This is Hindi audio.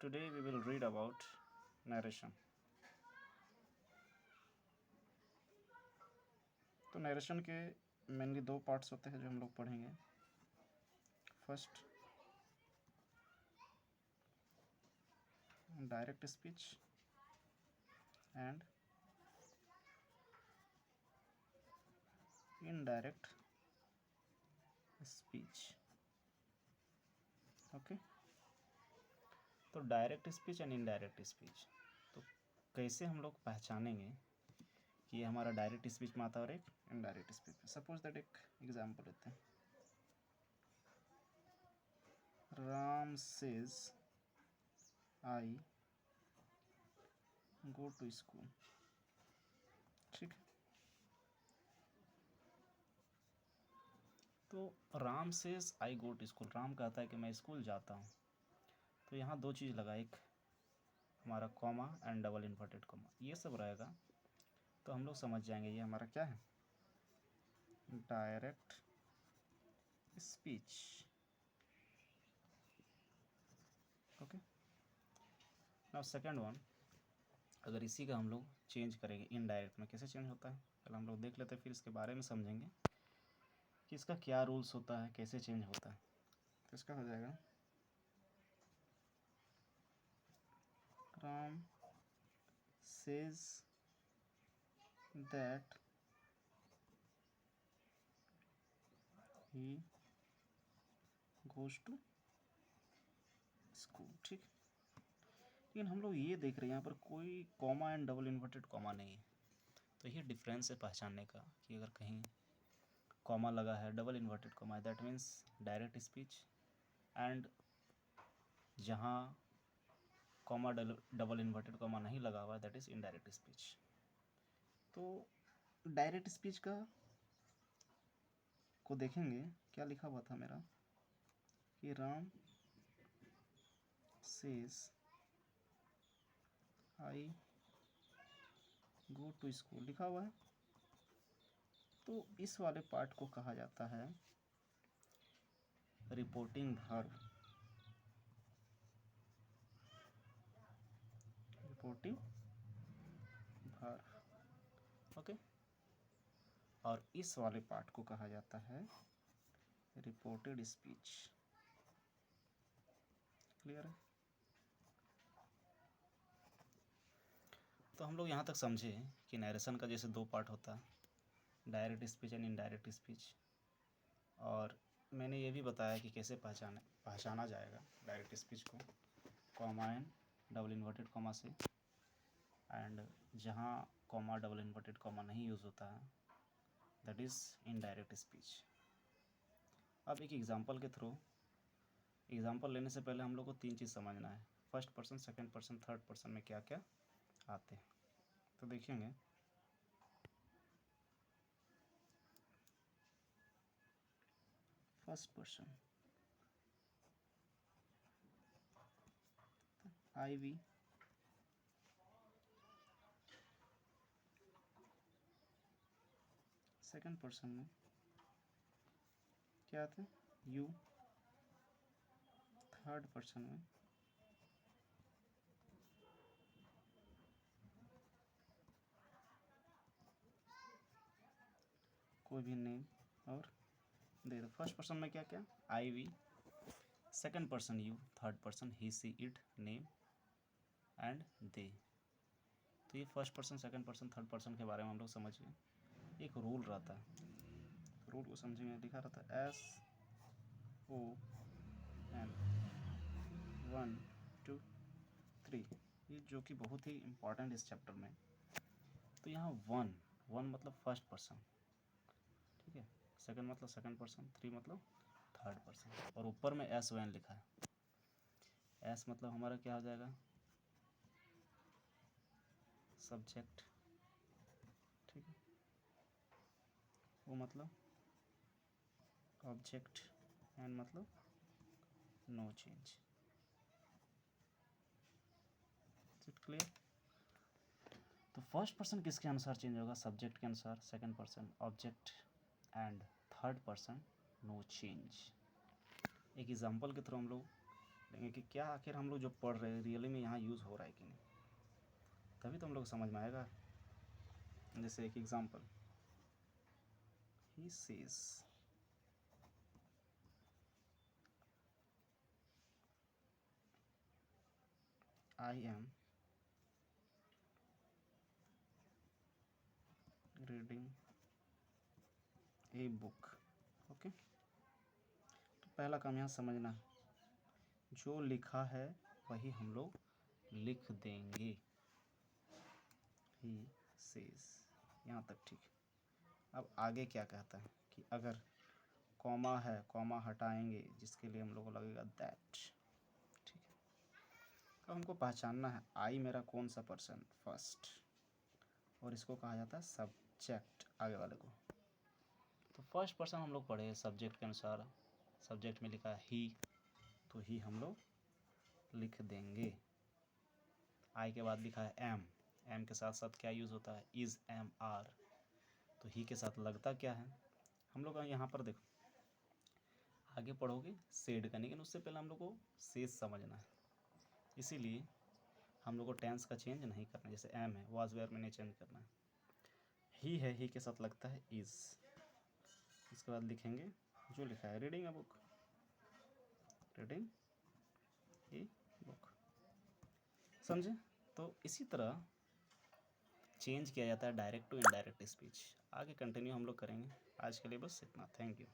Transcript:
Today we will read about narration. तो नरेशन के मेनली दो पार्ट्स होते हैं जो हम लोग पढ़ेंगे. First direct speech and indirect speech. Okay, तो direct speech and indirect speech. तो कैसे हम लोग पहचानेंगे कि ये हमारा डायरेक्ट स्पीच में आता है और एक इनडायरेक्ट स्पीच में. सपोज दैट एक एग्जांपल लेते हैं. Ram says I go to school. ठीक है, तो Ram says I go to school. Ram कहता है कि मैं स्कूल जाता हूँ. तो यहाँ दो चीज़ लगा, एक हमारा comma and double inverted comma, ये सब रहेगा तो हम लोग समझ जाएंगे ये हमारा क्या है, direct speech. Okay, now second one, अगर इसी का हम लोग चेंज करेंगे इनडायरेक्ट में, कैसे चेंज होता है पहले हम लोग देख लेते हैं, फिर इसके बारे में समझेंगे कि इसका क्या रूल्स होता है, कैसे चेंज होता है. तो इसका हो जाएगा Ram says that he goes to school. ठीक, लेकिन हम लोग ये देख रहे हैं यहाँ पर कोई comma and double inverted comma नहीं है. तो ये डिफरेंस है पहचानने का कि अगर कहीं कॉमा लगा है, डबल इन्वर्टेड कॉमा है, that means direct speech, and जहाँ कॉमा डबल इन्वर्टेड कॉमा नहीं लगा हुआ है दैट इज़ इनडायरेक्ट स्पीच. तो डायरेक्ट स्पीच का को देखेंगे, क्या लिखा हुआ था मेरा कि Ram says I go to school लिखा हुआ है. तो इस वाले पार्ट को कहा जाता है reporting verb. Reporting verb. Okay, और इस वाले पार्ट को कहा जाता है रिपोर्टेड स्पीच. क्लियर है? तो हम लोग यहाँ तक समझे कि नरेशन का जैसे दो पार्ट होता है, direct speech and indirect speech, और मैंने ये भी बताया कि कैसे पहचाना जाएगा डायरेक्ट स्पीच को comma and double inverted comma से, एंड जहाँ कॉमा डबल इन्वर्टेड कॉमा नहीं यूज़ होता है दैट इज़ इनडायरेक्ट स्पीच. अब एक एग्जांपल के थ्रू, एग्जांपल लेने से पहले हम लोग को तीन चीज़ समझना है, first person, second person, third person में क्या क्या आते हैं. तो देखेंगे first person I we, second person में क्या आते हैं यू, थर्ड पर्सन में कोई भी नेम और दे दो. फर्स्ट पर्सन में क्या क्या, I we, second person you, third person he she it name and they. तो ये first person, second person, third person के बारे में हम लोग समझ गए. एक रूल रहता है, रूल को समझेंगे. लिखा रहता है एस ओ एन 1 2 3, ये जो कि बहुत ही इम्पॉर्टेंट इस चैप्टर में. तो यहाँ वन, वन मतलब फर्स्ट पर्सन, ठीक है, सेकंड मतलब सेकंड पर्सन, थ्री मतलब थर्ड पर्सन, और ऊपर में एस ओ एन लिखा है. एस मतलब हमारा क्या हो जाएगा, सब्जेक्ट. ठीक है, वो मतलब ऑब्जेक्ट, एंड मतलब नो चेंज. It clear? तो फर्स्ट पर्सन किसके अनुसार चेंज होगा, सब्जेक्ट के अनुसार, second person object, and third person no change. एक एग्जांपल के थ्रू हम लोग लेंगे कि क्या आखिर हम लोग जो पढ़ रहे हैं रियली में यहाँ यूज़ हो रहा है कि नहीं, तभी तो हम लोग समझ में आएगा। जैसे एक example, he says I am reading a book. Okay, तो पहला काम यहाँ समझना है, जो लिखा है वही हम लोग लिख देंगे। ही सेज, यहाँ तक ठीक है। अब आगे क्या कहता है कि अगर कॉमा है, कॉमा हटाएंगे, जिसके लिए हम लोग को लगेगा दैट। ठीक है, अब हमको पहचानना है आई मेरा कौन सा पर्सन, फर्स्ट, और इसको कहा जाता है सब्जेक्ट, आगे वाले को। तो फर्स्ट पर्सन हम लोग पढ़े सब्जेक्ट के अनुसार, सब्जेक्ट में लिखा है ही, तो ही हम लोग लिख देंगे। आई के बाद लिखा है एम, एम के साथ साथ क्या यूज़ होता है, इज़, एम, आर, तो ही के साथ लगता क्या है हम लोग का, यहाँ पर देखो आगे पढ़ोगे सेड का, लेकिन उससे पहले हम लोग को सेज समझना है, इसीलिए हम लोग को टेंस का चेंज नहीं करना। जैसे एम है, वाज वेयर में नहीं चेंज करना है। ही है, ही के साथ लगता है इज़, इसके बाद लिखेंगे जो लिखा है reading a book, reading a book, समझे। तो इसी तरह चेंज किया जाता है डायरेक्ट टू इनडायरेक्ट स्पीच। आगे कंटिन्यू हम लोग करेंगे, आज के लिए बस इतना, थैंक यू।